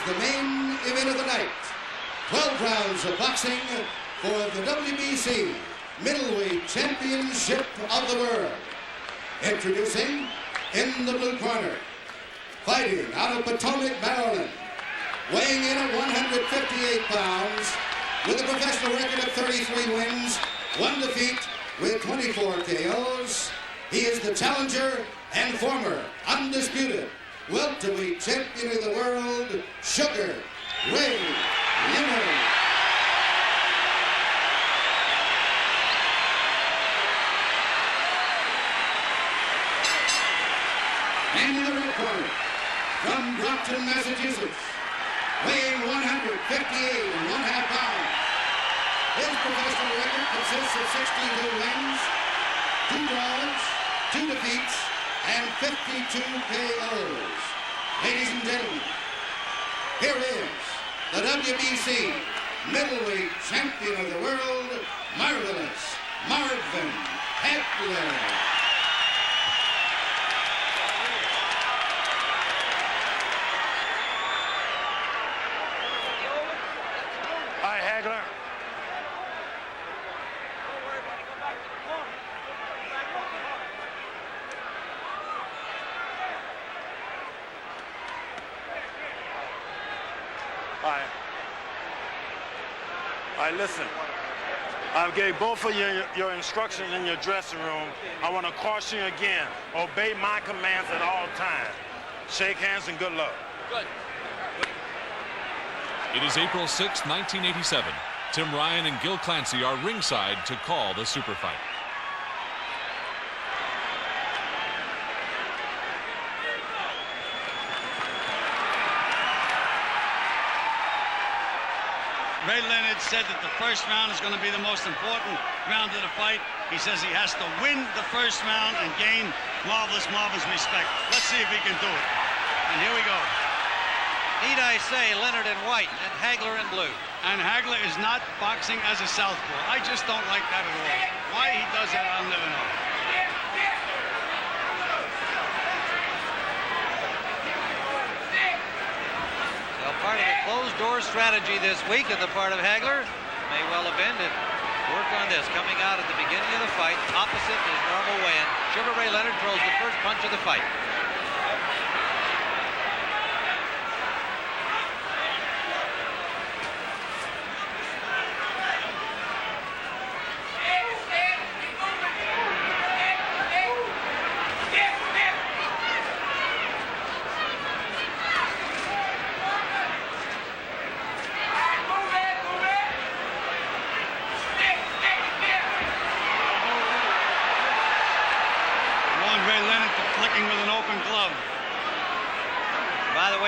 the main event of the night. 12 rounds of boxing for the WBC Middleweight Championship of the World. Introducing, in the blue corner, fighting out of Potomac, Maryland, weighing in at 158 pounds, with a professional record of 33 wins, 1 defeat, with 24 KOs. He is the challenger and former undisputed welterweight champion of the world, Sugar Rray Leonard. And in the red corner, from Brockton, Massachusetts, weighing 158.5 pounds. His professional record consists of 62 wins, 2 draws, 2 defeats, and 52 KOs. Ladies and gentlemen, here is the WBC Middleweight Champion of the World, Marvelous Marvin Hagler. Listen, I gave both of you your instructions in your dressing room. I want to caution you again. Obey my commands at all times. Shake hands and good luck. Good. It is April 6, 1987. Tim Ryan and Gil Clancy are ringside to call the super fight. Rray Leonard said that the first round is going to be the most important round of the fight. He says he has to win the first round and gain Marvelous Marvin's respect. Let's see if he can do it. And here we go. Need I say, Leonard in white and Hagler in blue. And Hagler is not boxing as a southpaw. I just don't like that at all. Why he does that, I'll never know. Well, part of the closed-door strategy this week on the part of Hagler may well have been to work on this. Coming out at the beginning of the fight, opposite his normal weigh-in, Sugar Rray Leonard throws the first punch of the fight.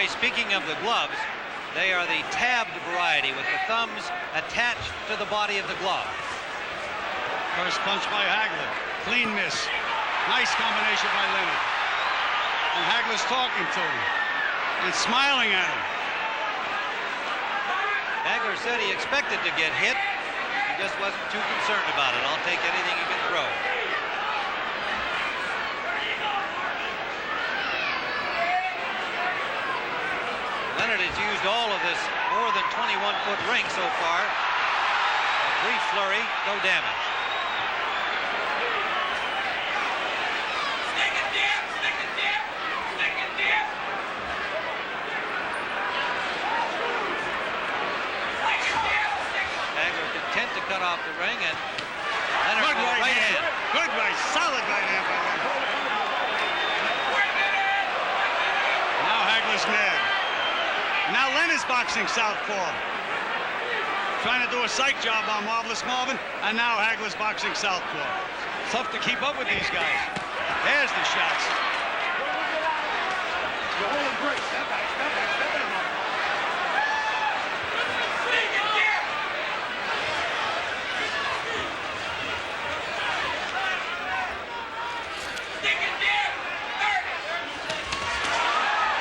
Speaking of the gloves, they are the tabbed variety with the thumbs attached to the body of the glove. First punch by Hagler. Clean miss. Nice combination by Leonard. And Hagler's talking to him and smiling at him. Hagler said he expected to get hit. He just wasn't too concerned about it. I'll take anything he can throw. Leonard has used all of this more than 21-foot ring so far. A brief flurry, no damage. Stick it deep, stick it deep, stick it deep. Hagler content to cut off the ring, and Leonard good right hand. Good right, solid right hand by Leonard. Now Hagler's nabbed. Now Leonard's boxing southpaw. Trying to do a psych job on Marvelous Marvin, and now Hagler's boxing southpaw. Tough to keep up with these guys. There's the shots.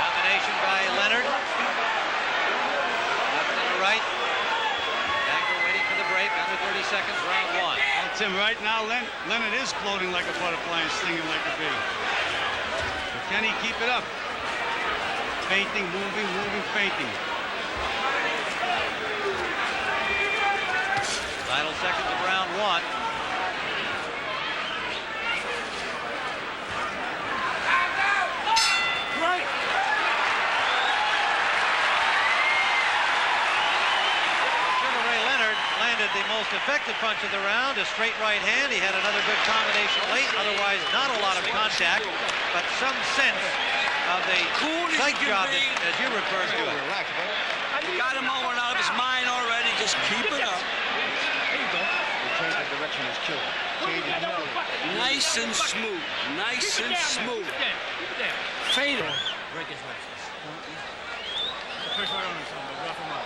Combination by Leonard. Left to the right. Hagler waiting for the break. Under 30 seconds, round one. Well, Tim, right now Leonard is floating like a butterfly and stinging like a bee. But can he keep it up? Feinting, moving, feinting. the most effective punch of the round, a straight right hand. He had another good combination late, otherwise not a lot of contact, but some sense of the psych job, as you referred to it. Relax, buddy. You got him over and out of his mind already. Just keep it up. There you go. Change the direction of his kill. Change it slowly. Nice and smooth. Nice and smooth. Fade him. Break his legs. Push right on him, son. Rough him up.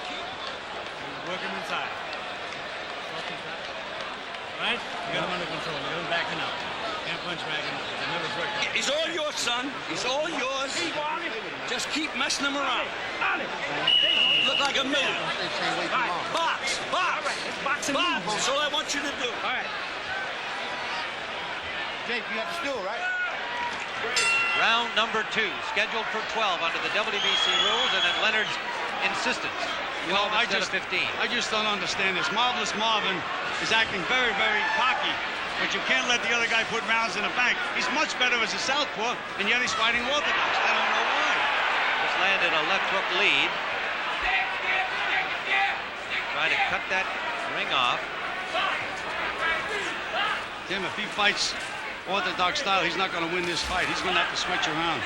Work him inside. Right? You got him under control. You got him backing up. Can't punch backing up. The miller's working. He's all yours, son. He's all yours. Just keep messing him around. Look like a miller. Box. Box. Box. That's all I want you to do. All right. Jake, you have the stool, right? Round number 2, scheduled for 12 under the WBC rules, and at Leonard's insistence. 12 instead of 15. I just don't understand this. Marvelous Marvin is acting very, very cocky, but you can't let the other guy put rounds in the bank. He's much better as a southpaw, and yet he's fighting orthodox. I don't know why. Just landed a left hook lead. Trying to cut that ring off. Tim, if he fights orthodox style, he's not going to win this fight. He's going to have to switch around.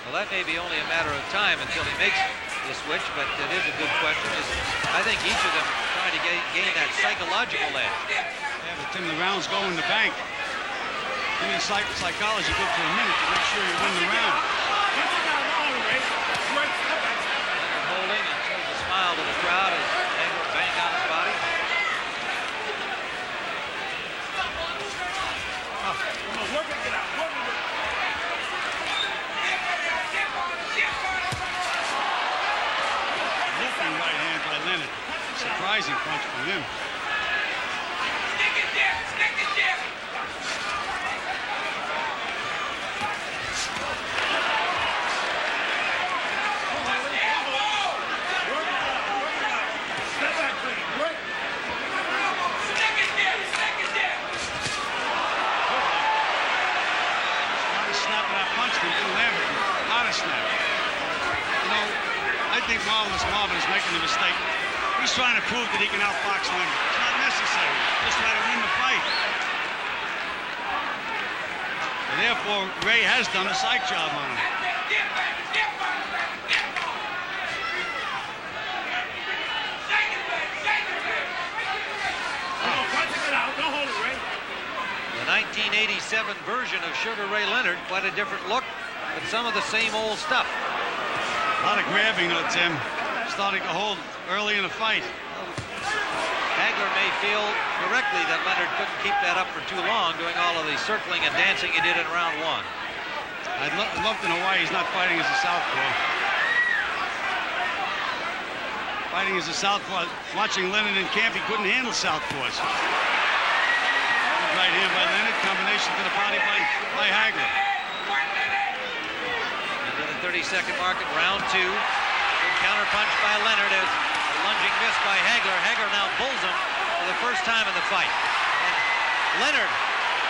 Well, that may be only a matter of time until he makes the switch, but it is a good question. I think each of them are trying to gain that psychological edge. Yeah, but Tim, the rounds go in the bank. You need psychology good for a minute to make sure you win the round. Holding and shows a smile to the crowd as Hagler banged on his body. Lifting right hand by Leonard. Surprising punch from him. I think Marvin is making a mistake. He's trying to prove that he can outbox Leonard. It's not necessary. Just try to win the fight. And therefore, Ray has done a psych job on him. The 1987 version of Sugar Ray Leonard, quite a different look, but some of the same old stuff. A lot of grabbing, though, Tim. Starting to hold early in the fight. Hagler may feel correctly that Leonard couldn't keep that up for too long, doing all of the circling and dancing he did in round 1. I'd love to know why he's not fighting as a southpaw. Fighting as a southpaw, watching Leonard in camp, he couldn't handle southpaws. Right hand by Leonard, combination to the body by Hagler. Into the 30-second mark in round 2. Good counter punch by Leonard as a lunging miss by Hagler. Hagler now pulls him for the first time in the fight. And Leonard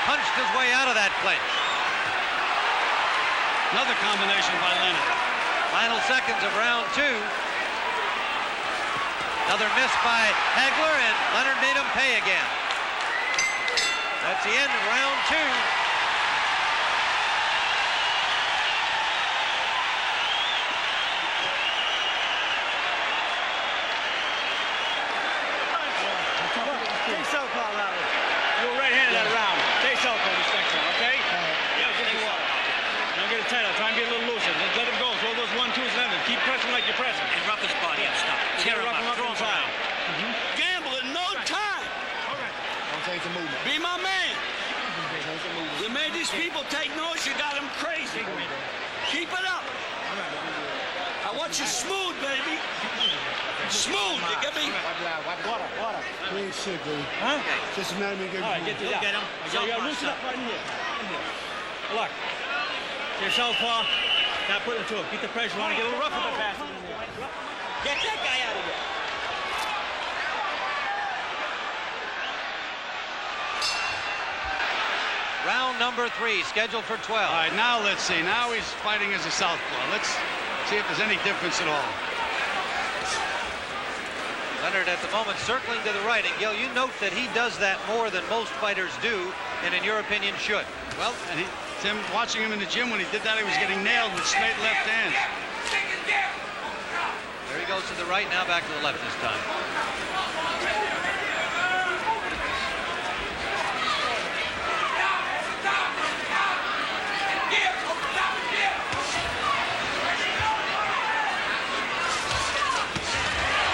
punched his way out of that clinch. Another combination by Leonard. Final seconds of round 2. Another miss by Hagler, and Leonard made him pay again. That's the end of round 2. Take southpaw that one. You were right-handed that round. Take southpaw this next one, okay? Yeah, get the water. Don't get it tight. I'll try and get a little looser. Let him go. Throw those 1-2s, Leonard. Keep pressing like you're pressing. And rough his body up. Stop. Get rough him up inside. Gambling, no time. All right. Don't take the movement. Be my man. You made these people take notes. You got them crazy. Keep it up. I want you smooth, baby. Smooth. You get me? Water. We ain't sick, baby. Huh? Just a man we get All right, get this out. Get him. You gotta loosen up right in here. Look. Your southpaw. Now put it to him. Keep the pressure on. Get a little rough with the passing in there. Get that guy out of here. Round number 3, scheduled for 12. All right, now let's see. Now he's fighting as a southpaw. Let's see if there's any difference at all. Leonard at the moment circling to the right. And Gil, you note that he does that more than most fighters do, and in your opinion should. Well, and Tim, watching him in the gym, when he did that, he was getting nailed with straight left hands. There he goes to the right, now back to the left this time.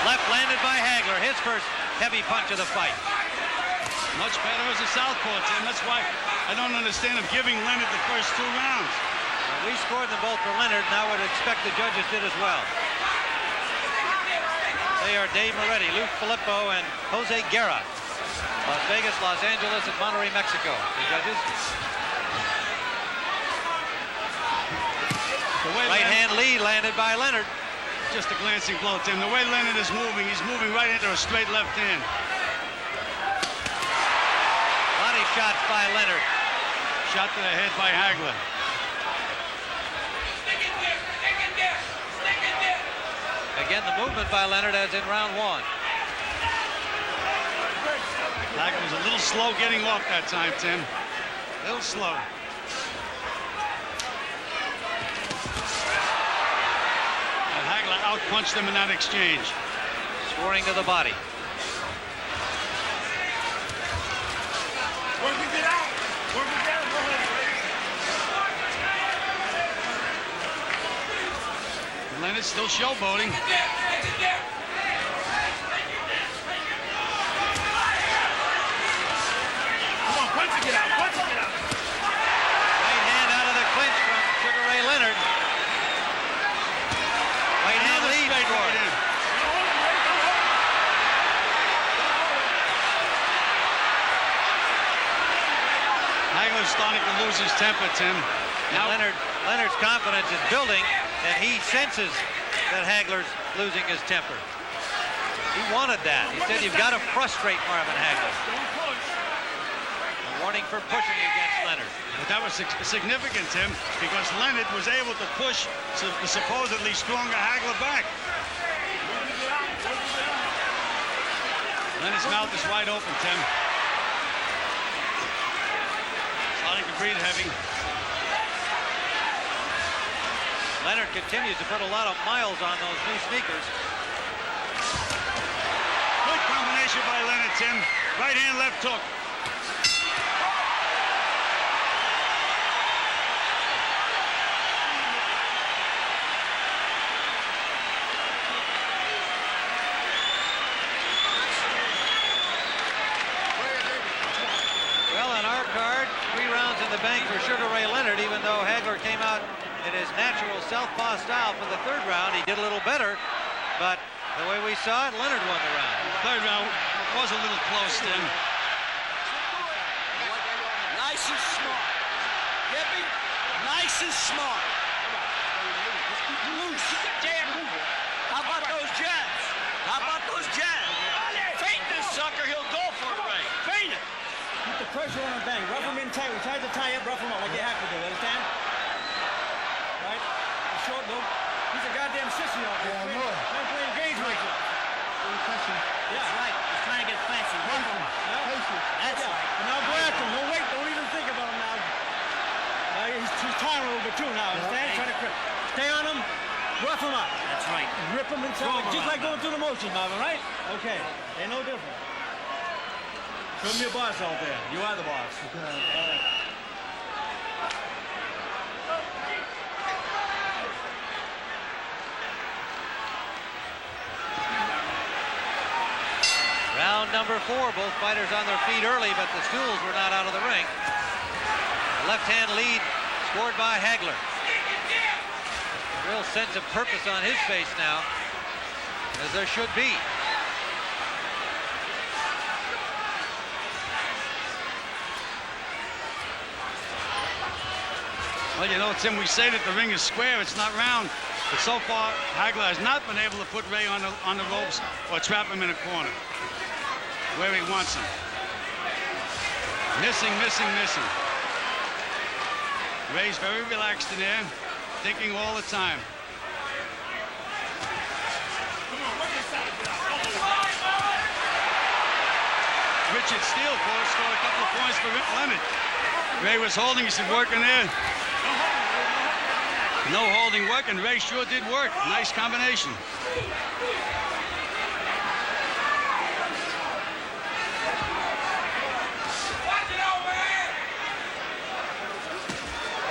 Left landed by Hagler, his first heavy punch of the fight. Much better as a southpaw, Tim. That's why I don't understand him giving Leonard the first 2 rounds. Well, we scored them both for Leonard, and I would expect the judges did as well. They are Dave Moretti, Luke Filippo, and Jose Guerra. Las Vegas, Los Angeles, and Monterrey, Mexico. The judges. Right hand lead landed by Leonard. Just a glancing blow, Tim. The way Leonard is moving, he's moving right into a straight left hand. Body shots by Leonard. Shot to the head by Hagler. Again, the movement by Leonard as in round 1. Hagler was a little slow getting off that time, Tim. A little slow. And Hagler outpunched him in that exchange. Scoring to the body. Leonard still showboating. Right hand out of the clinch from Sugar Ray Leonard. Right hand lead scored. Hagler's starting to lose his temper, Tim. Now Leonard's confidence is building, and he senses that Hagler's losing his temper. He wanted that. He said, you've got to frustrate Marvin Hagler. A warning for pushing against Leonard. But that was significant, Tim, because Leonard was able to push the supposedly stronger Hagler back. Leonard's mouth is wide open, Tim. Starting to breathe heavy. Leonard continues to put a lot of miles on those new sneakers. Good combination by Leonard, Tim. Right hand, left hook. Well, on our card, 3 rounds in the bank for Sugar Ray Leonard, even though Hagler came out in his natural southpaw style for the 3rd round. He did a little better, but the way we saw it, Leonard won the round. The 3rd round was a little close, Tim. Nice and smart. Get me? Nice and smart. Loose. How about those jabs? How about those jabs? Feint this sucker, he'll go for it, Ray. Feint it. Keep the pressure on him, bang. Rough him in tight. We tried to tie up, rough him up like you have to do. Understand? Right? Short look. He's a goddamn sissy out there. Yeah, I know. Playing games with you. Yeah, right. He's trying to get fancy. Rough him up. That's right. And now go after him. Don't wait. Don't even think about him now. He's tiring a little bit too now. Understand? Trying to stay on him. Rough him up. That's right. Rip him inside. Just like going through the motions, Marvin, right? Okay. Ain't no different. Show me your boss out there. You are the boss. Okay. All right. Round number 4, both fighters on their feet early, but the stools were not out of the ring. The left-hand lead scored by Hagler. A real sense of purpose on his face now, as there should be. Well, you know, Tim, we say that the ring is square, it's not round. But so far, Hagler has not been able to put Ray on the ropes or trap him in a corner where he wants him. Missing, missing, missing. Ray's very relaxed in there, thinking all the time. Richard Steele scored a couple of points for Leonard. Rray was holding, he said, working there. No holding work, and Rray sure did work. Nice combination.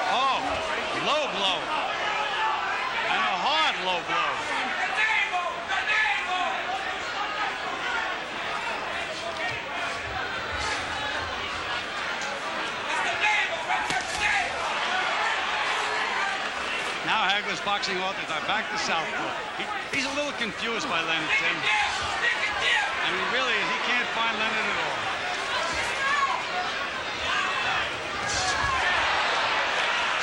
Oh, low blow. And a hard low blow. Now Hagler's boxing off the back to southpaw. He's a little confused by Leonard, Tim. I mean, really, he can't find Leonard at all.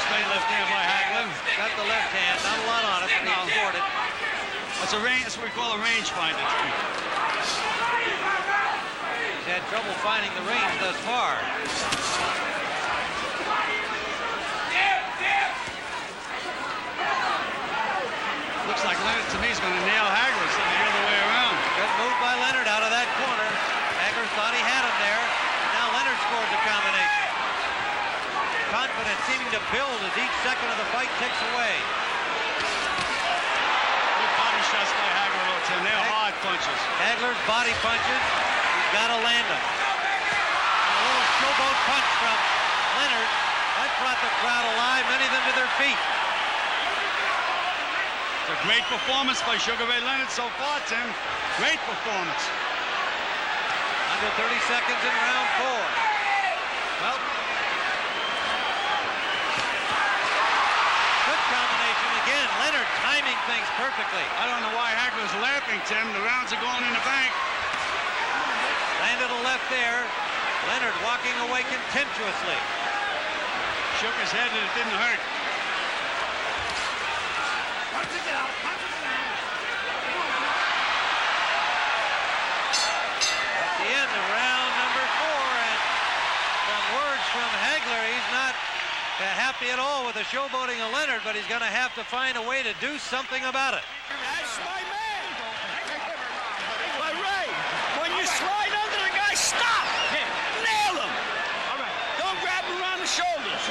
Straight left hand by Hagler. Got the left hand, not a lot on it, but he scored it. That's what we call a range finder. He's had trouble finding the range thus far. Looks like Leonard, to me, is going to nail Hagler instead of the other way around. Good move by Leonard out of that corner. Hagler thought he had him there. Now Leonard scores a combination. Confidence seeming to build as each second of the fight ticks away. Good body shots by Hagler, though, Tim. They're hard punches. Hagler's body punches. He's got to land them. A little showboat punch from Leonard. That brought the crowd alive, many of them to their feet. It's a great performance by Sugar Ray Leonard so far, Tim. Great performance. Under 30 seconds in round 4. Well, good combination again. Leonard timing things perfectly. I don't know why Hagler's laughing, Tim. The rounds are going in the bank. Landed a left there. Leonard walking away contemptuously. Shook his head and it didn't hurt. The end of round number 4, and from words from Hagler, he's not happy at all with the showboating of Leonard, but he's going to have to find a way to do something about it. That's my man. But Ray, when you slide under the guy, stop. Nail him. All right. Don't grab him around the shoulders.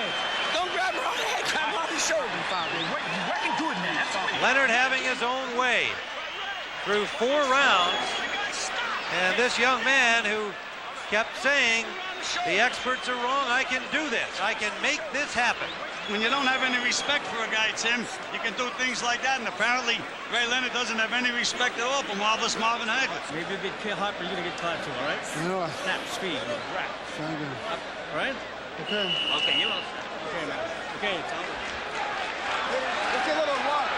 Don't grab him around the head. Grab him around the shoulders. Working good, man. Leonard having his own way through 4 rounds. And this young man who kept saying, the experts are wrong, I can do this. I can make this happen. When you don't have any respect for a guy, Tim, you can do things like that. And apparently, Rray Leonard doesn't have any respect at all for marvelous Marvin Hagler. Maybe a bit hot, but you're going to get tired too, all right? No. Snap, speed, rap. Sound good. All right? Okay. Okay, you all set. Okay, man. Okay, Tom. Let's get a little water.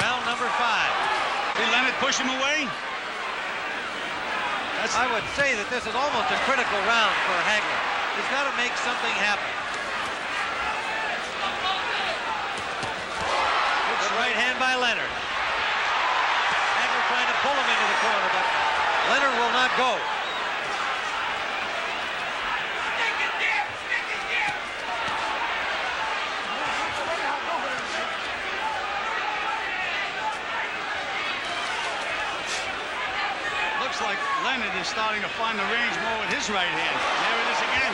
Round number 5. Did Leonard push him away? I would say that this is almost a critical round for Hagler. He's got to make something happen. Good right hand by Leonard. Hagler trying to pull him into the corner, but Leonard will not go. Looks like Leonard is starting to find the range more with his right hand. There it is again.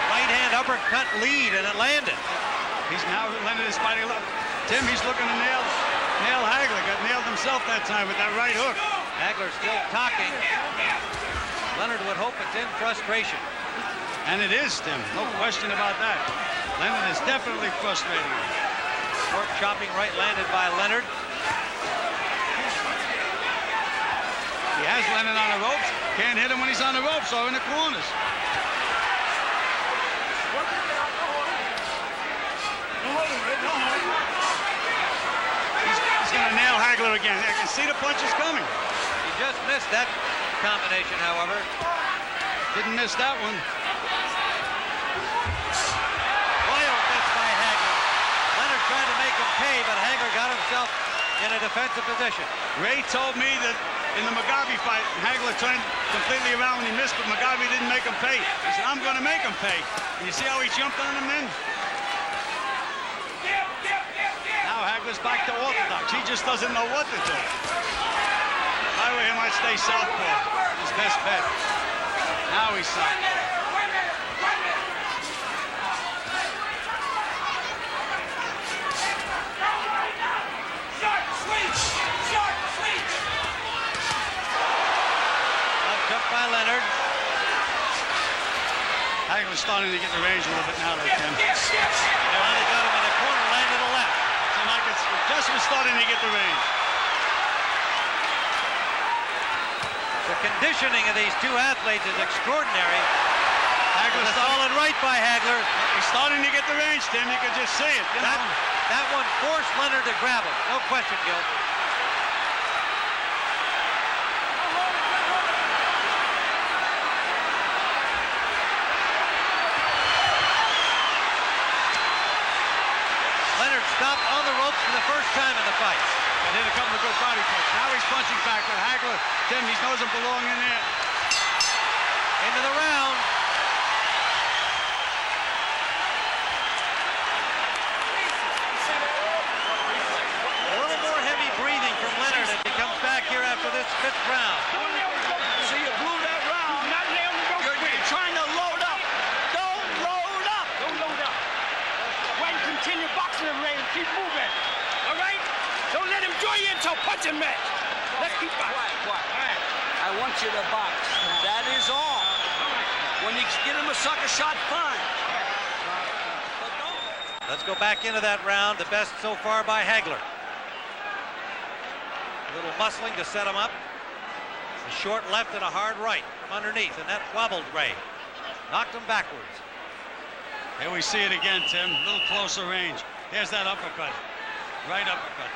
Right hand uppercut lead, and it landed. Leonard is fighting left. Tim, he's looking to nail Hagler. Got nailed himself that time with that right hook. Hagler still talking. Leonard would hope it's in frustration. And it is, Tim. No question about that. Leonard is definitely frustrated. Short chopping right landed by Leonard. He has Leonard on the ropes. Can't hit him when he's on the ropes or in the corners. He's going to nail Hagler again. I can see the punches coming. He just missed that combination, however. Didn't miss that one. Wild miss by Hagler. Leonard tried to make him pay, but Hagler got himself in a defensive position. Ray told me that in the Mugabe fight, Hagler turned completely around when he missed, but Mugabe didn't make him pay. He said, I'm going to make him pay. And you see how he jumped on him then? Now Hagler's back to orthodox. He just doesn't know what to do. If I were him, I'd stay southpaw. His best bet. Now he's southpaw. By Leonard. Hagler's starting to get the range a little bit now, though, Tim. Finally got him in the corner, landed a left. So like it's just was starting to get the range. The conditioning of these two athletes is extraordinary. Hagler's A solid right by Hagler. He's starting to get the range, Tim. You can just see it. That one forced Leonard to grab him. No question, Gil. Leonard stopped on the ropes for the first time in the fight. And hit a couple of good body punches. Now he's punching back with Hagler. Tim, he doesn't belong in there. Into the round. A little more heavy breathing from Leonard as he comes back here after this fifth round. So you blew that round. You're trying to load up. Don't load up. Don't load up. Wait, continue boxing him, Ray, and keep moving. All right? Don't let him draw you into a punching match. Let's keep boxing. Quiet. I want you to box. That is all. When you get him a sucker shot, fine. But don't. Let's go back into that round. The best so far by Hagler. A little muscling to set him up. A short left and a hard right from underneath, and that wobbled Ray. Knocked him backwards. Here we see it again, Tim. A little closer range. There's that uppercut. Right uppercut.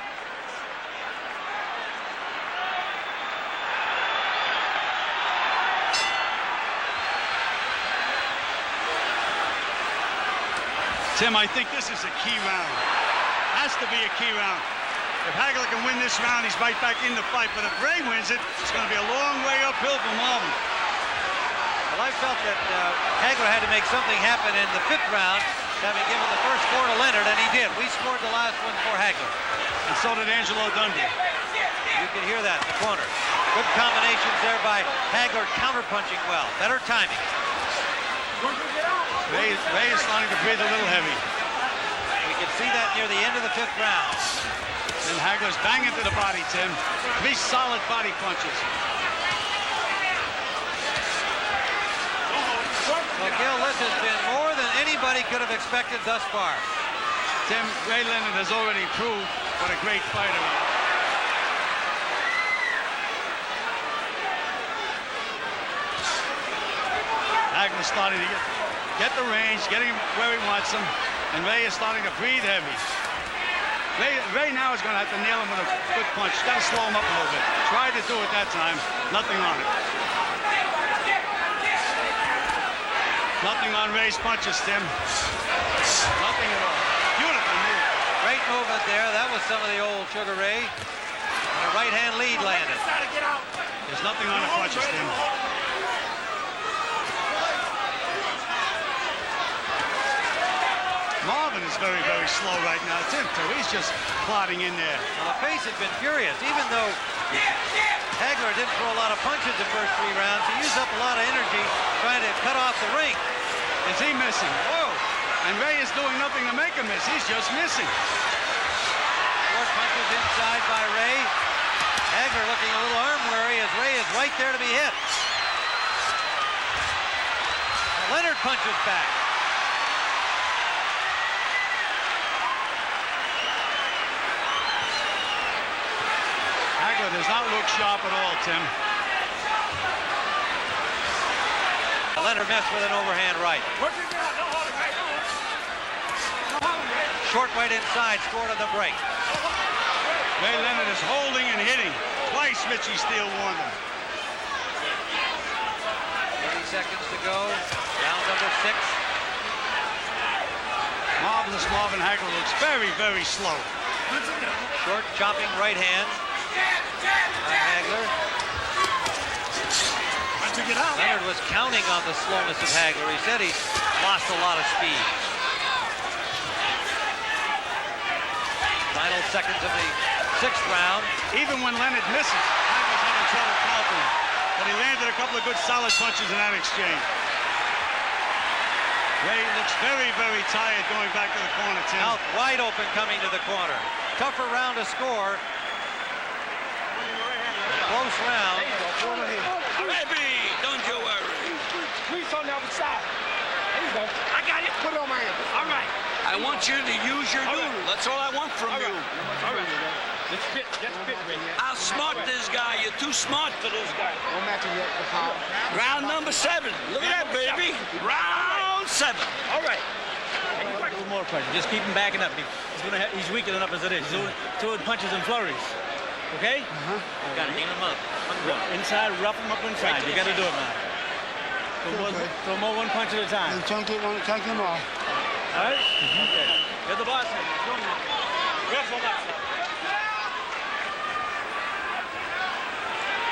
Tim, I think this is a key round. Has to be a key round. If Hagler can win this round, he's right back in the fight. But if Ray wins it, it's going to be a long way uphill for Marvin. Well, I felt that Hagler had to make something happen in the fifth round, having given the first four to Leonard, and he did. We scored the last one for Hagler. And so did Angelo Dundee. You can hear that in the corner. Good combinations there by Hagler, counterpunching well. Better timing. Ray is starting to breathe a little heavy. We can see that near the end of the fifth round. And Hagler's banging to the body, Tim. 3 solid body punches. Well, Gil, this has been more than anybody could have expected thus far. Tim, Rray Leonard has already proved what a great fighter he is. Hagler's starting to get the range, getting him where he wants him, and Ray is starting to breathe heavy. Ray now is going to have to nail him with a good punch. He's got to slow him up a little bit. Tried to do it that time. Nothing on it. Nothing on Ray's punches, Tim. Nothing at all. Beautiful move. Great movement there. That was some of the old Sugar Ray. And a right-hand lead landed. There's nothing on the punches, Tim. Marvin is very, very slow right now, Tim, too. He's just plodding in there. Well, the pace has been furious. Even though Hagler didn't throw a lot of punches the first 3 rounds, he used up a lot of energy trying to cut off the ring. Is he missing? Whoa. And Ray is doing nothing to make him miss. He's just missing. Short punches inside by Ray. Hagler looking a little arm weary as Ray is right there to be hit. Leonard punches back. Hagler does not look sharp at all, Tim. Leonard missed with an overhand right. Short right inside, scored on the break. Rray Leonard is holding and hitting. Twice Richie Steele warned him. 30 seconds to go. Round number 6. Marvelous Marvin Hagler looks very, very slow. Short chopping right hand by Hagler. Leonard was counting on the slowness of Hagler. He said he's lost a lot of speed. Final seconds of the 6th round. Even when Leonard misses, Hagler's having trouble counting. But he landed a couple of good solid punches in that exchange. Rray looks very, very tired going back to the corner, Tim. Mouth wide open coming to the corner. Tougher round to score. Close round. Baby, don't you worry. Squeeze on the other side. There you go. I got it. Put it on my hand. All right. I want you to use your noodle. That's all I want from you. All right. Let's spit, Ray. I'll smart this guy. You're too smart for this guy. Don't match him yet. The power. Round number 7. Look at that, baby. Round 7. All right. A little more pressure. Just keep him backing up. He's weak enough as it is. He's throwing punches and flurries. Okay? Got to get him up. Inside, rough him up inside. You got to do it now. Throw more one punch at a time. Chunk him off. All right? Okay. You're the boss. Rough him up.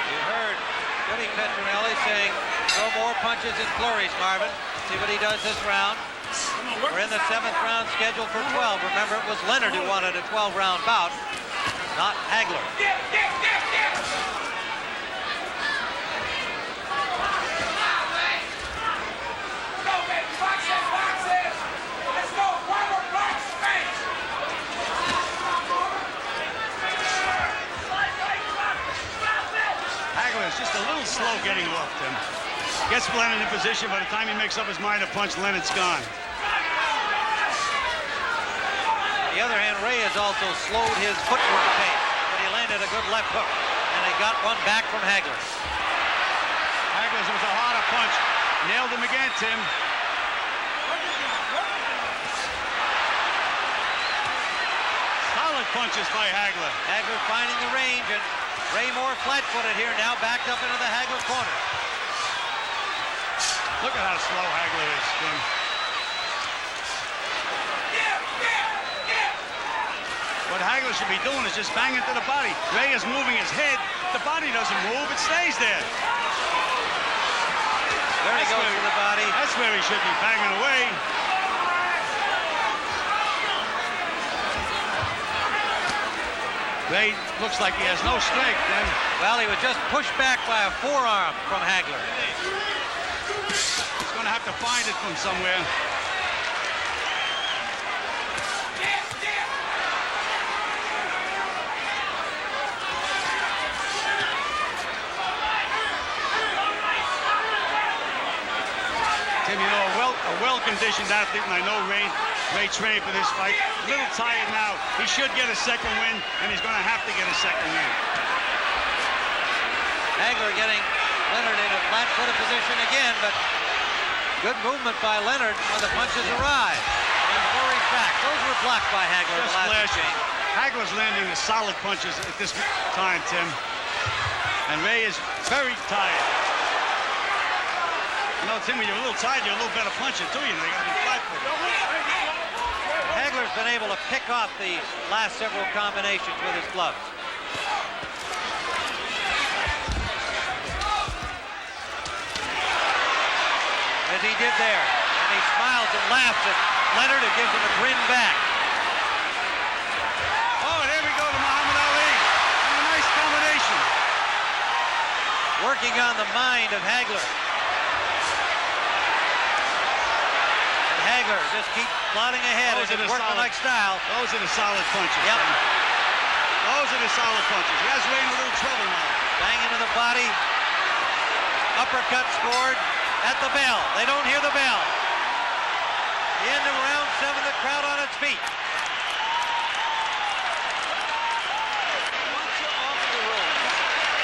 You heard Johnny Petronelli saying no more punches and flurries, Marvin. See what he does this round. We're in the 7th round scheduled for 12. Remember, it was Leonard who wanted a 12-round bout, not Hagler. Hagler is just a little slow getting off, Tim. Gets Leonard in position. By the time he makes up his mind to punch, Leonard's gone. On the other hand, Rray has also slowed his footwork pace, but he landed a good left hook, and he got one back from Hagler. Hagler's was a harder punch. Nailed him again, Tim. Solid punches by Hagler. Hagler finding the range, and Rray more flat-footed here, now backed up into the Hagler corner. Look at how slow Hagler is, Tim. What Hagler should be doing is just banging to the body. Rray is moving his head. The body doesn't move. It stays there. There he goes to the body. That's where he should be banging away. Rray looks like he has no strength, Tim. Well, he was just pushed back by a forearm from Hagler. He's going to have to find it from somewhere. Tim, you know, a well-conditioned athlete, and I know Rray trained for this fight. A little tired now. He should get a second win, and he's going to have to get a second win. Hagler getting Leonard in a flat-footed position again, but good movement by Leonard when the punches arrive. And flurries back. Those were blocked by Hagler in the last exchange. Hagler's landing the solid punches at this time, Tim. And Rray is very tired. You know, Tim, when you're a little tired, you're a little better puncher, too. You know, you got to be flat-footed. Hagler's been able to pick off the last several combinations with his gloves. As he did there. And he smiles and laughs at Leonard, who gives him a grin back. Oh, there we go to Muhammad Ali. And a nice combination. Working on the mind of Hagler. And Hagler just keeps plodding ahead in his workmanlike style. Those are the solid punches. Yep. Man. Those are the solid punches. He has Ray in a little trouble now. Bang into the body. Uppercut scored at the bell. They don't hear the bell. The end of round 7, the crowd on its feet.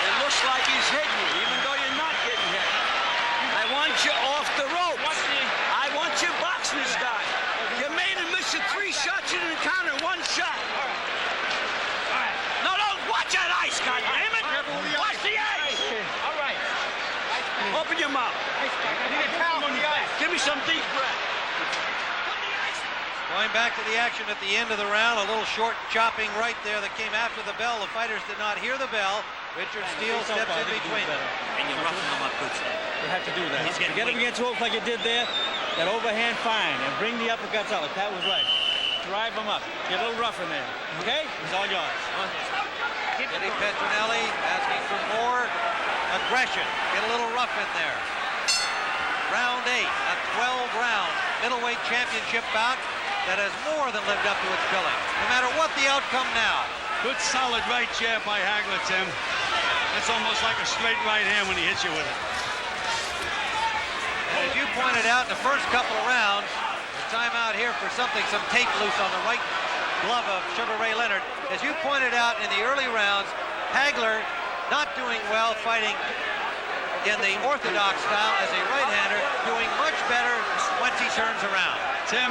It looks like he's hitting you, even though you're not getting hit. I want you off the ropes. I want you boxing this guy. You made him miss your 3 shots. You didn't counter 1 shot. All right. No, watch that ice, goddammit. Watch the ice. All right. Open your mouth. Give me some deep breath. Going back to the action at the end of the round, a little short chopping right there that came after the bell. The fighters did not hear the bell. Richard Steele steps in between them. And you're roughing him up good stuff. You have to do that. You get him against ropes like you did there, that overhand fine, and bring the uppercuts out like that was right. Drive him up. Get a little rough in there. Okay? It's all yours. Eddie Petronelli asking for more aggression. Get a little rough in there. Round 8, a 12-round middleweight championship bout that has more than lived up to its billing, no matter what the outcome now. Good solid right jab by Hagler, Tim. It's almost like a straight right hand when he hits you with it. And as you pointed out in the first couple of rounds, the timeout here for some tape loose on the right glove of Sugar Ray Leonard. As you pointed out in the early rounds, Hagler not doing well fighting in the orthodox style as a right-hander, doing much better once he turns around. Tim,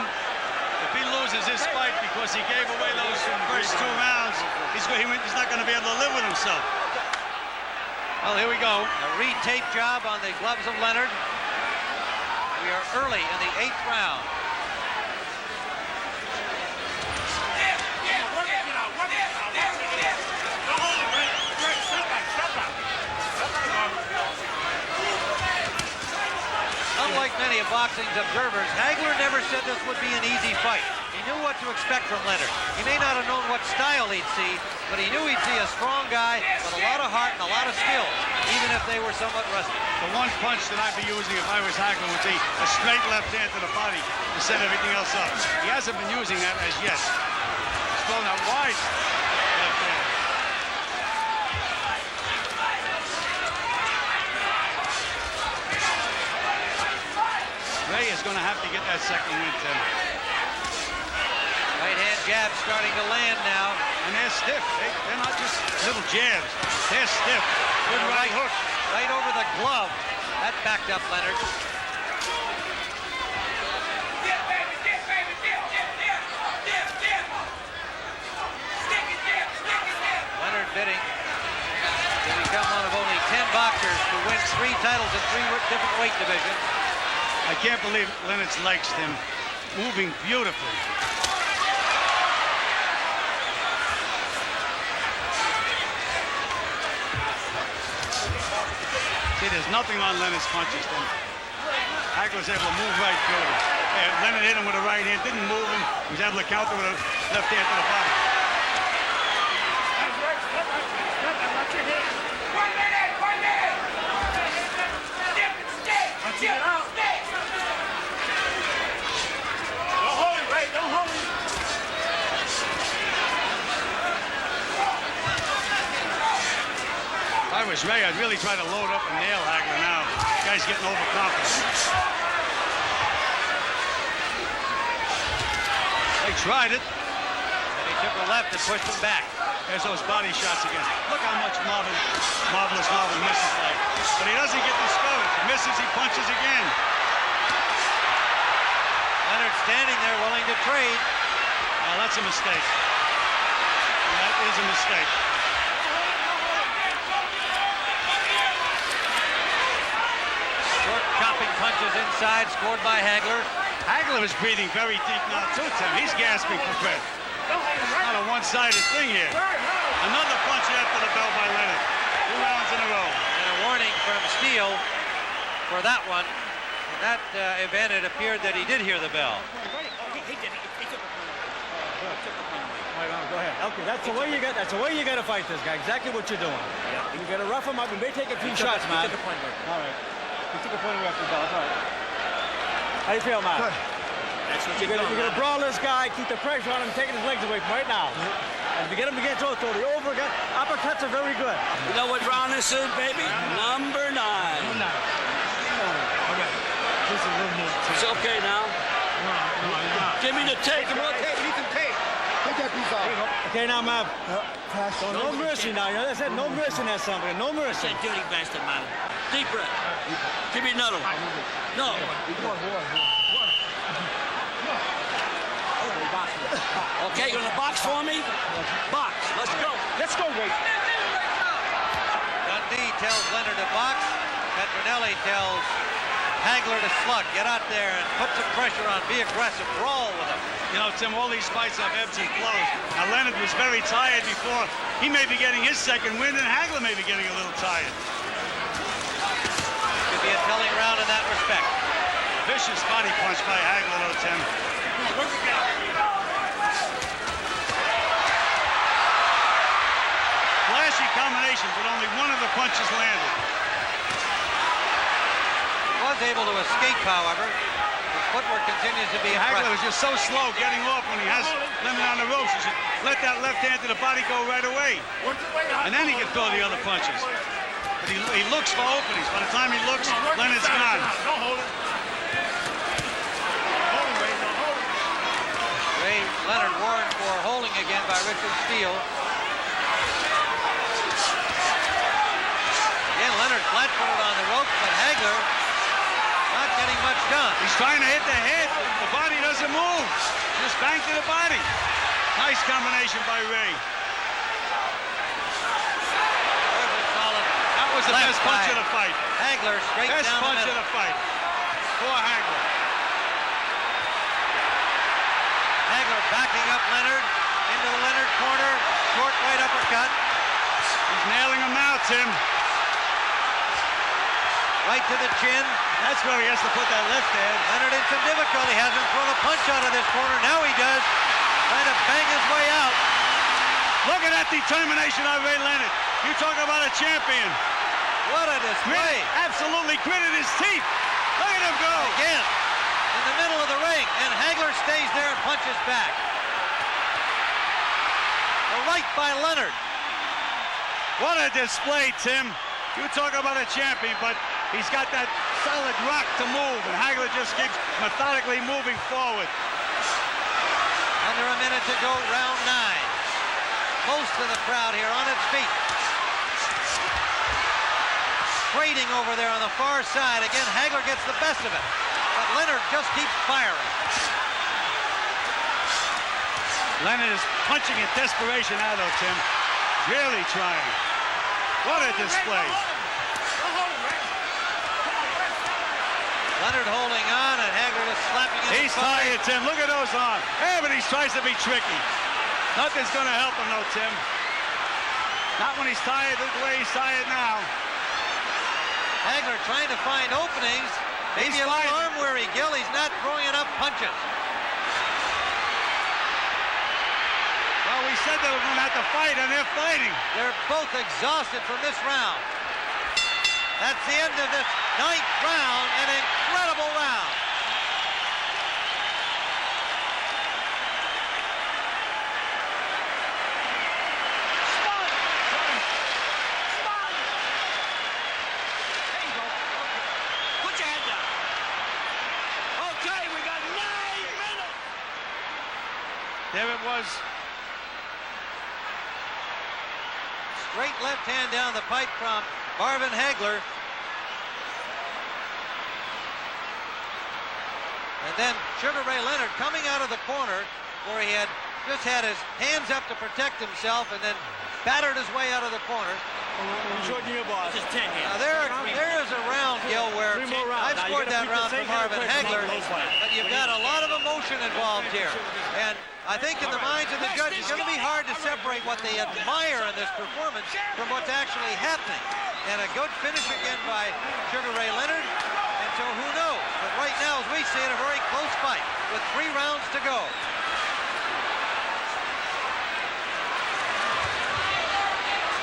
if he loses this fight because he gave away those first 2 rounds, he's not going to be able to live with himself. Well, here we go. A re-tape job on the gloves of Leonard. We are early in the 8th round. Unlike many of boxing's observers, Hagler never said this would be an easy fight. He knew what to expect from Leonard. He may not have known what style he'd see, but he knew he'd see a strong guy with a lot of heart and a lot of skill, even if they were somewhat rusty. The one punch that I'd be using if I was Hagler would be a straight left hand to the body to set everything else up. He hasn't been using that as yet. He's throwing out wide left hand. Ray is going to have to get that second win, Tim. Right hand jab starting to land now. And they're stiff. They're not just little jabs. They're stiff. Good right hook. Right over the glove. That backed up Leonard. Leonard bidding to become one of only 10 boxers to win 3 titles in 3 different weight divisions. I can't believe Leonard's legs, Tim. Moving beautifully. See, there's nothing on Leonard's punches, Tim. Hagler's able to move right through him. Leonard hit him with a right hand, didn't move him. He was able to counter with a left hand to the body. If I was Ray, I'd really try to load up and nail Hagler now. The guy's getting overconfident. They tried it. And he took a left and pushed him back. There's those body shots again. Look how much Marvelous Marvin misses like. But he doesn't get discouraged. He misses, he punches again. Leonard standing there willing to trade. Now that's a mistake. That is a mistake. Short chopping punches inside scored by Hagler. Hagler is breathing very deep now too, Tim. He's gasping for breath. Not a one-sided thing here. Another punch after the bell by Leonard. 2 rounds in a row. And a warning from Steele for that one. In that event, it appeared that he did hear the bell. Go ahead. Okay, that's the way you got. That's the way you got to fight this guy. Exactly what you're doing. You got to rough him up. You may take a few shots, man. He took a point work. All right. You took a point away from the bell. That's all right. How do you feel, man? Good. That's what You're gonna brawl this guy, keep the pressure on him, taking his legs away from right now. And if you get him against Otto, the uppercuts are very good. You know what round this is, baby? Number 9. This is a little more. It's okay now. Give me the tape. Take that piece off. Okay, now, Mav. Pass on. No mercy now. You know, that's it. No mercy in that somebody. No mercy. That dirty bastard, man. Deep breath. Give me another one. No. Okay, you're gonna box for me? Box. Let's go. Let's go, Ray. Dundee tells Leonard to box. Petronelli tells Hagler to slug. Get out there and put some pressure on. Be aggressive. Brawl with him. You know, Tim, all these fights have ebbs and flows. Now, Leonard was very tired before. He may be getting his second win, and Hagler may be getting a little tired. Could be a telling round in that respect. Vicious body punch by Hagler, though, Tim. Flashy combination, but only one of the punches landed. Was able to escape, however. His footwork continues to be Hagler impressive. was just so slow getting off when he has Leonard on the ropes. He should let that left hand to the body go right away. And then he can throw the other punches. But he looks for openings. By the time he looks, Leonard's gone. Rray Leonard warned for holding again by Richard Steele. Again, Leonard flat-footed on the ropes, but Hagler not getting much done. He's trying to hit the head. The body doesn't move. Just bang to the body. Nice combination by Ray. That was the best punch of the fight. Hagler straight Best down the punch of middle. the fight for Hagler. Hagler backing up Leonard into the Leonard corner. Short right uppercut. He's nailing him now, Tim. Right to the chin. That's where he has to put that left hand. Leonard in some difficulty. Hasn't thrown a punch out of this corner. Now he does. Trying to bang his way out. Look at that determination of Rray Leonard. You talk about a champion. What a display. Absolutely gritted his teeth. Look at him go. Again, in the middle of the ring, and Hagler stays there and punches back. The right by Leonard. What a display, Tim. You talk about a champion, but he's got that solid rock to move, and Hagler just keeps methodically moving forward. Under a minute to go, round 9. Most of the crowd here on its feet. Trading over there on the far side. Again, Hagler gets the best of it, but Leonard just keeps firing. Leonard is punching in desperation now, though, Tim. Really trying. What a display. Leonard holding on, and Hagler just slapping his He's tired, Tim. Look at those arms. Yeah, but he tries to be tricky. Nothing's going to help him, though, Tim. Not when he's tired the way he's tired now. Hagler trying to find openings. Maybe a little arm weary, Gil. He's not throwing enough punches. Well, we said they were going to have to fight, and they're fighting. They're both exhausted from this round. That's the end of this 9th round, an incredible round. Put your head down. Okay, we got 9 minutes. There it was. Straight left hand down the pipe from Marvin Hagler. And then Sugar Ray Leonard coming out of the corner where he had just had his hands up to protect himself and then battered his way out of the corner. Just 10 hands. Now there is a round, Gil, where I've scored that round for Marvin Hagler, but you've got a lot of emotion involved here. And I think in the minds of the judges, it's going to be hard to separate what they admire in this performance from what's actually happening. And a good finish again by Sugar Ray Leonard. And so who knows? But right now, as we see it, a very close fight with 3 rounds to go.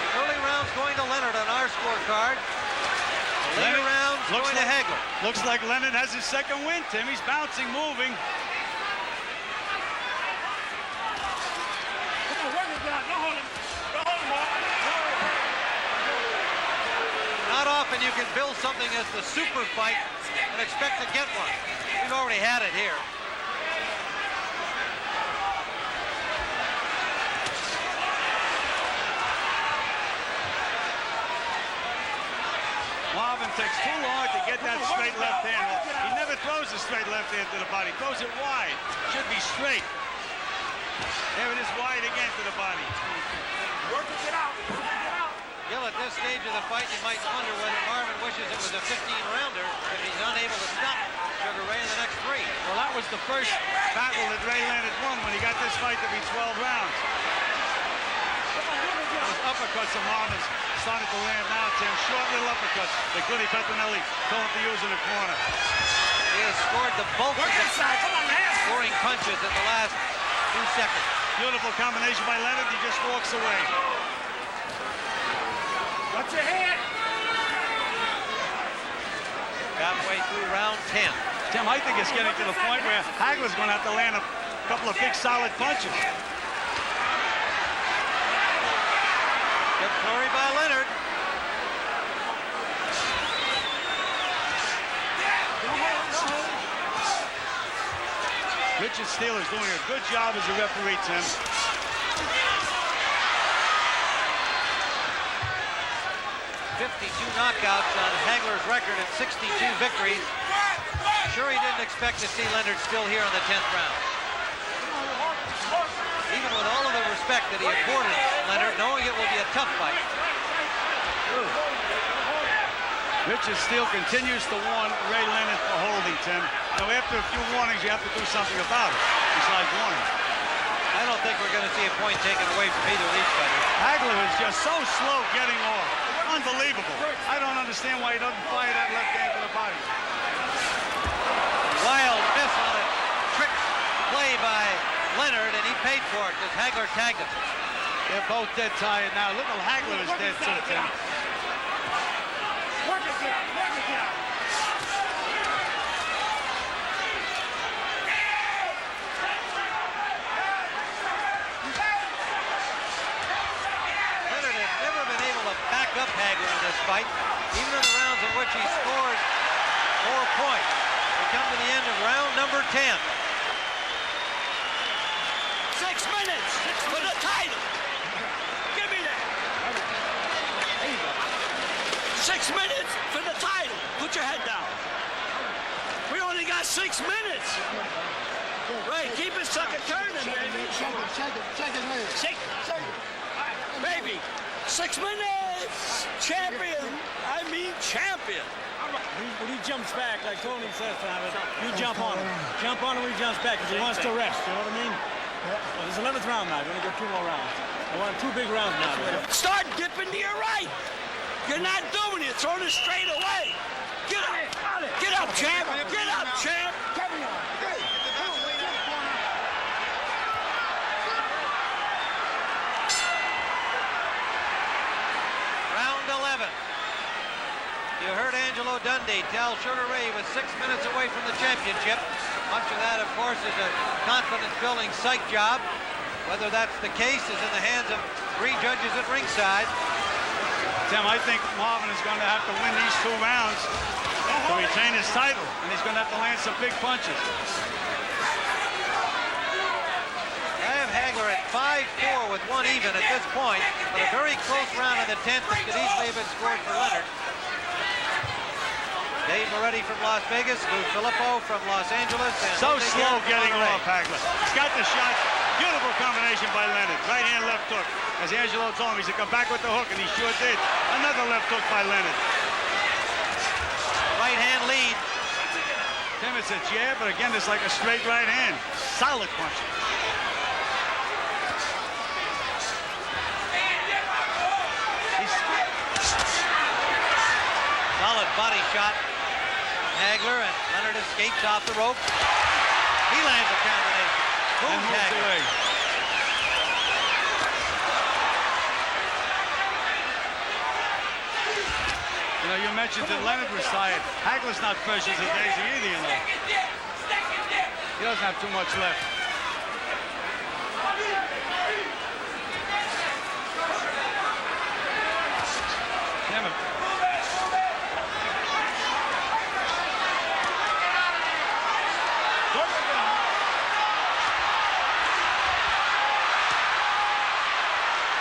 The early rounds going to Leonard on our scorecard. The later rounds going to Hagler. Looks like Leonard has his second win, Tim. He's bouncing, moving. Not often you can build something as the super fight and expect to get one. We've already had it here. Marvin takes too long to get that straight left hand. He never throws a straight left hand to the body. Throws it wide. Should be straight. There it is, wide again to the body. Gil, at this stage stage of the fight, you might wonder whether Marvin wishes it was a 15-rounder if he's unable to stop Sugar Ray in the next 3. Well, that was the first battle that Rray Leonard won when he got this fight to be 12 rounds. Those uppercuts of Marvin's started to land now, Tim. Short little uppercuts that Goody Petronelli told him to use in the corner. He has scored the bulk of the scoring punches in the last 2 seconds. Beautiful combination by Leonard. He just walks away. Watch your head. Halfway through round 10. Tim, I think it's getting to the point where Hagler's going to have to land a couple of big, solid punches. Good flurry by Leonard. Richard Steele is doing a good job as a referee, Tim. 52 knockouts on Hagler's record and 62 victories. Sure, he didn't expect to see Leonard still here in the 10th round. Even with all of the respect that he accorded Leonard, knowing it will be a tough fight. Richard Steele continues to warn Rray Leonard for holding, Tim. Now, after a few warnings, you have to do something about it, besides warning. I don't think we're going to see a point taken away from either of these fighters. Hagler is just so slow getting off. Unbelievable. I don't understand why he doesn't fire that left hand to the body. Wild miss on a trick play by Leonard, and he paid for it because Hagler tagged him. They're both dead tired now. Little Hagler is dead too, Tim. Leonard has never been able to back up Hagler in this fight, even in the rounds in which he scored 4 points. We come to the end of round number 10. 6 minutes for the title. Give me that. 6 minutes for the title. Put your head down. We only got 6 minutes. Right, keep it sucker turning, baby. Shake. Baby, 6 minutes. Champion. I mean champion. When he jumps back, like Tony says, you jump on him. Jump on him when he jumps back because he wants to rest. You know what I mean? Well, it's 11th round now. You're going to get 2 more rounds. I want 2 big rounds now. Start dipping to your right. You're not doing it. Throwing it straight away. Get up. Get up, champ. Get up, champ. Round 11. You heard Angelo Dundee tell Sugar Ray he was 6 minutes away from the championship. Much of that, of course, is a confidence-building psych job. Whether that's the case is in the hands of 3 judges at ringside. Tim, I think Marvin is going to have to win these 2 rounds to retain his title, and he's going to have to land some big punches. I have Hagler at 5-4 with 1 even at this point, but a very close round in the 10th that could easily have been scored for Leonard. Dave Moretti from Las Vegas, Lou Filippo from Los Angeles. And So Jose slow Guerra getting from Monterrey. off, Hagler. He's got the shot. Beautiful combination by Leonard. Right hand, left hook. As Angelo told him, he said, come back with the hook, and he sure did. Another left hook by Leonard. Right hand lead. Tim, it's a jab, but again, it's like a straight right hand. Solid punch. Solid body shot. Hagler, and Leonard escapes off the rope. He lands a combination. And moves away. You know, you mentioned that Leonard was tired. Hagler's not fresh as a daisy either, you know. He doesn't have too much left. Damn it.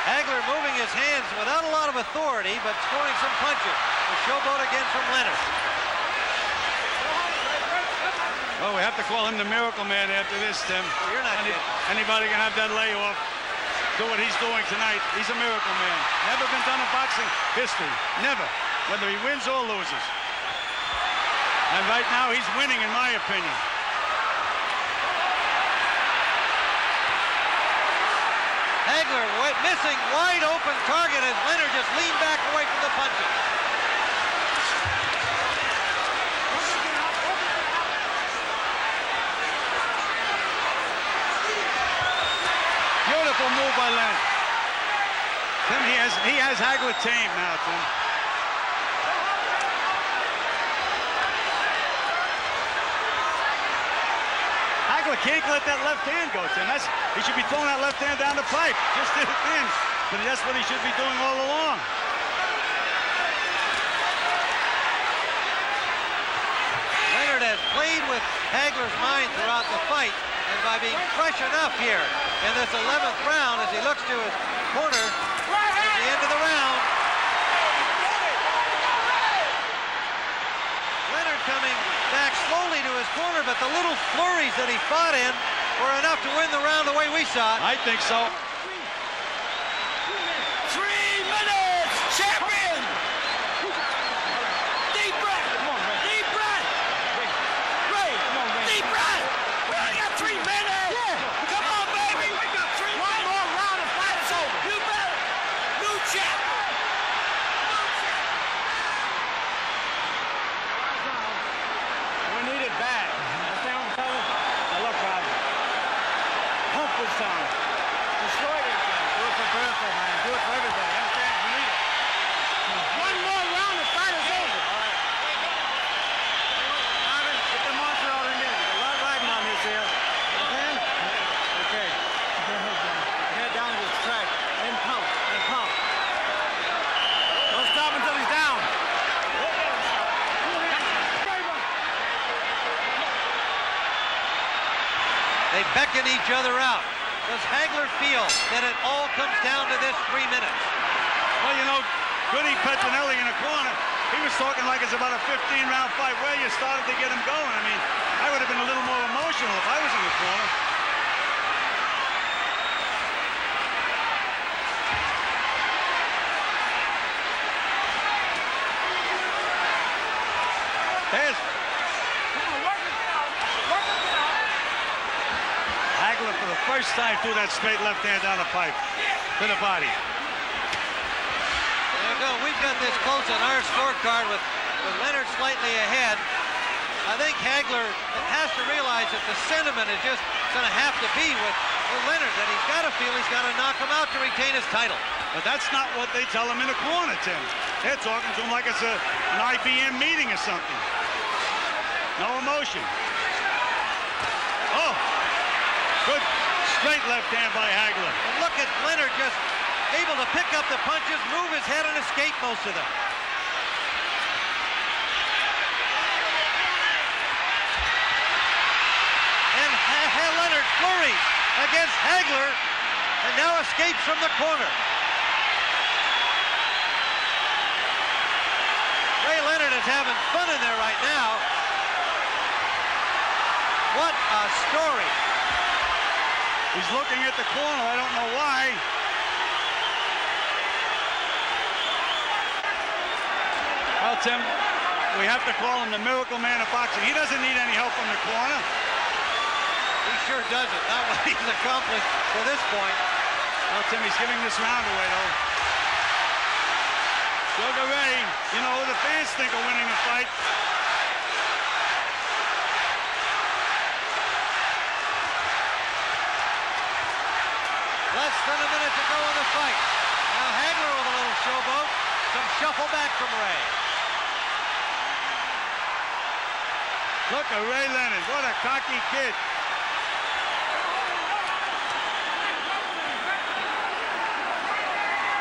Hagler moving his hands without a lot of authority, but scoring some punches. The showboat again from Leonard. Well, we have to call him the Miracle Man after this, Tim. Well, you're not kidding. Anybody can have that layoff. do what he's doing tonight, he's a miracle man. Never been done in boxing history. Never. Whether he wins or loses. And right now, he's winning, in my opinion. Hagler missing wide open target as Leonard just leaned back away from the punches. Beautiful move by Leonard. Tim, he has Hagler tamed now, Tim. Hagler can't let that left hand go, Tim. He should be throwing that left hand down the pipe. Just did it in. But that's what he should be doing all along. Leonard has played with Hagler's mind throughout the fight, and by being fresh enough here in this 11th round as he looks to his corner at the end of the round. Leonard coming back slowly to his corner, but the little flurries that he fought in were enough to win the round the way we saw it. I think so. 3 minutes! Champion! Deep breath! Deep breath! Ray! Deep breath! We only got 3 minutes! Yeah. Come on, baby! We got 3 minutes! One more round and fight is over! You better! New champ! We need it bad. Understand what I'm telling you? Now look, Roger. Pump this time. Destroy this thing. Do it for Bertha, man. Do it for everybody. Understand? We need it. One more round, the fight is over. All right. Marvin, get the monster out in there. There's a lot riding on this here. Okay? Okay. Get down to this track. And pump. And pump. Don't stop until he's down. They beckon each other out. Does Hagler feel that it all comes down to this 3 minutes? Well, you know, Goody Pettinelli in the corner, he was talking like it's about a 15-round fight. Well, you started to get him going. I mean, I would have been a little more emotional if I was in the corner. There's Hagler for the first time threw that straight left hand down the pipe to the body. There you go. We've got this close on our scorecard with Leonard slightly ahead. I think Hagler has to realize that the sentiment is just going to have to be with Leonard, that he's got to feel he's got to knock him out to retain his title. But that's not what they tell him in the corner, Tim. They're talking to him like it's an IBM meeting or something. No emotion. Oh, good straight left hand by Hagler. And look at Leonard just able to pick up the punches, move his head, and escape most of them. And Leonard flurries against Hagler and now escapes from the corner. Rray Leonard is having fun in there right now. What a story. He's looking at the corner. I don't know why. Well, Tim, we have to call him the miracle man of boxing. He doesn't need any help from the corner. He sure doesn't. Not what he's accomplished to this point. Well, Tim, he's giving this round away, though. Sugar Ray, you know who the fans think are winning the fight. Less than a minute to go in the fight. Now Hagler with a little showboat. Some shuffle back from Ray. Look at Rray Leonard. What a cocky kid.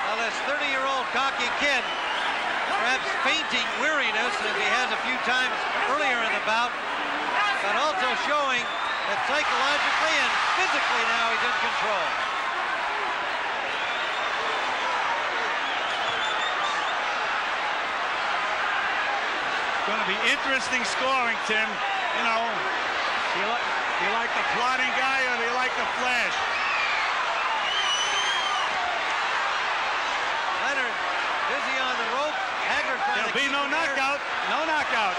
Well, this 30-year-old cocky kid, perhaps fainting weariness as he has a few times earlier in the bout, but also showing that psychologically and physically now he's in control. Going to be interesting scoring, Tim. You know, do you like the plotting guy or do you like the flash? Be no knockout. No knockout.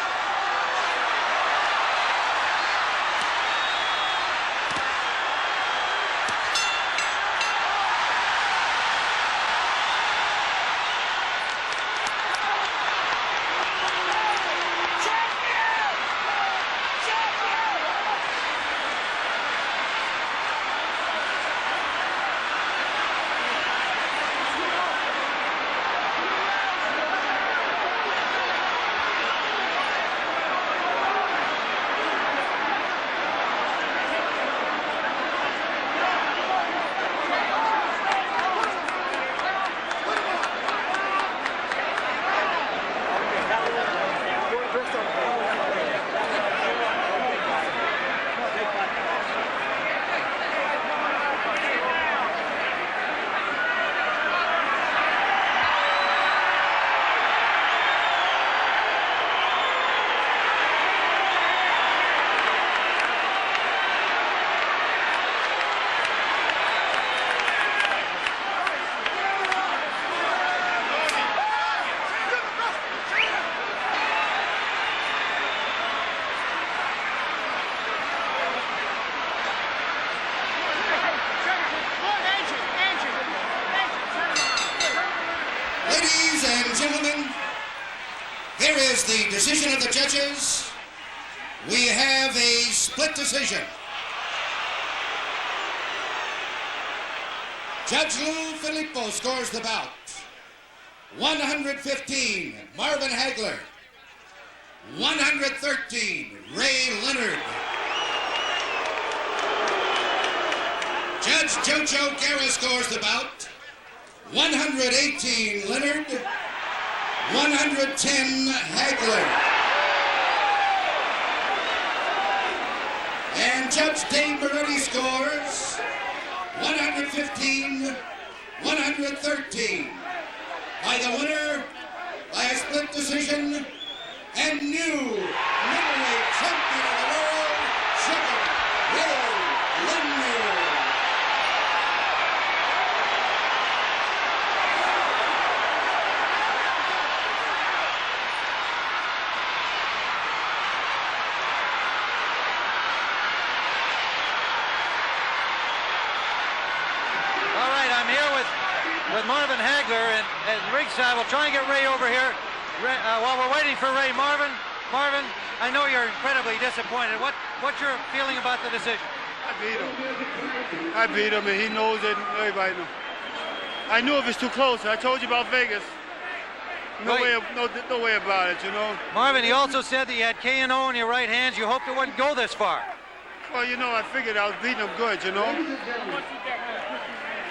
Ladies and gentlemen, here is the decision of the judges. We have a split decision. Judge Lou Filippo scores the bout. 115, Marvin Hagler. 113, Rray Leonard. Judge Jojo Guerra scores the bout. 118, Leonard. 110, Hagler. And Judge Dave Moretti scores 115, 113. By the winner, by a split decision, and new middleweight champion of the world, Sugar Rray Leonard. With Marvin Hagler and ringside. We'll try and get Ray over here. While we're waiting for Ray, Marvin, I know you're incredibly disappointed. What's your feeling about the decision? I beat him, and he knows it. Everybody knows. I knew it was too close. I told you about Vegas. No way about it, you know. Marvin, he also said that you had K&O in your right hands. You hoped it wouldn't go this far. Well, you know, I figured I was beating him good, you know.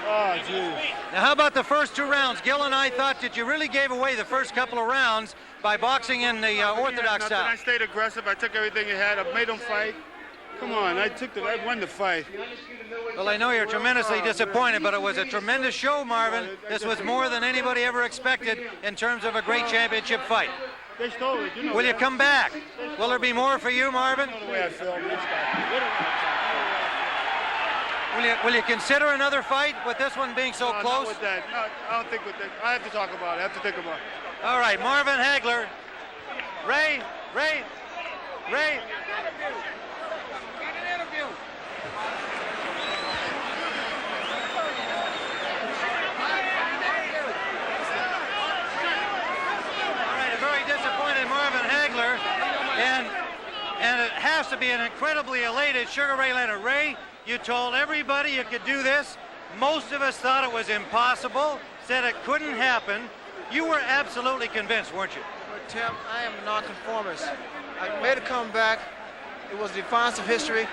Oh, geez. Now, how about the first two rounds? Gil and I thought that you really gave away the first couple of rounds by boxing in the orthodox style. I stayed aggressive. I took everything he had. I made him fight. Come on, I won the fight. Well, I know you're tremendously disappointed, but it was a tremendous show, Marvin. This was more than anybody ever expected in terms of a great championship fight. They stole it, you know. Will you come back? Will there be more for you, Marvin? The way I feel. Will you consider another fight with this one being so close? Not with that. No, I don't think with that. I have to talk about it. I have to think about it. All right, Marvin Hagler. Ray. All right, a very disappointed Marvin Hagler, and it has to be an incredibly elated Sugar Ray Leonard. Ray, you told everybody you could do this. Most of us thought it was impossible, said it couldn't happen. You were absolutely convinced, weren't you? Well, Tim, I am a nonconformist. I made a comeback. It was the defiance of history.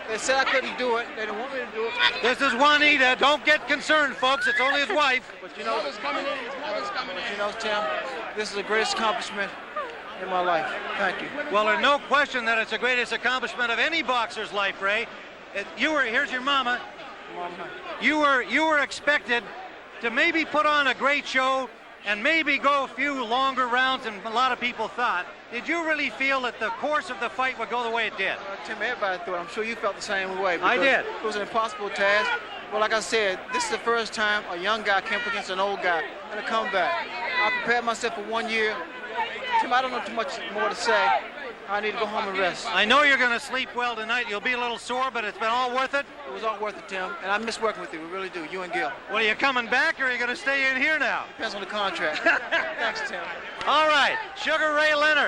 They said I couldn't do it. They didn't want me to do it. This is Juanita. Don't get concerned, folks. It's only his wife. But you know, Tim, this is the greatest accomplishment in my life. Thank you. Well, there's no question that it's the greatest accomplishment of any boxer's life, Ray. Here's your mama. You were expected to maybe put on a great show and maybe go a few longer rounds than a lot of people thought. Did you really feel that the course of the fight would go the way it did? Tim, everybody thought. I'm sure you felt the same way. I did. It was an impossible task. Well, like I said, this is the first time a young guy came up against an old guy in a comeback. I prepared myself for 1 year. Tim, I don't know too much more to say. I need to go home and rest. I know you're going to sleep well tonight. You'll be a little sore, but it's been all worth it. It was all worth it, Tim, and I miss working with you. We really do, you and Gil. Well, are you coming back, or are you going to stay in here now? Depends on the contract. Thanks, Tim. All right, Sugar Ray Leonard.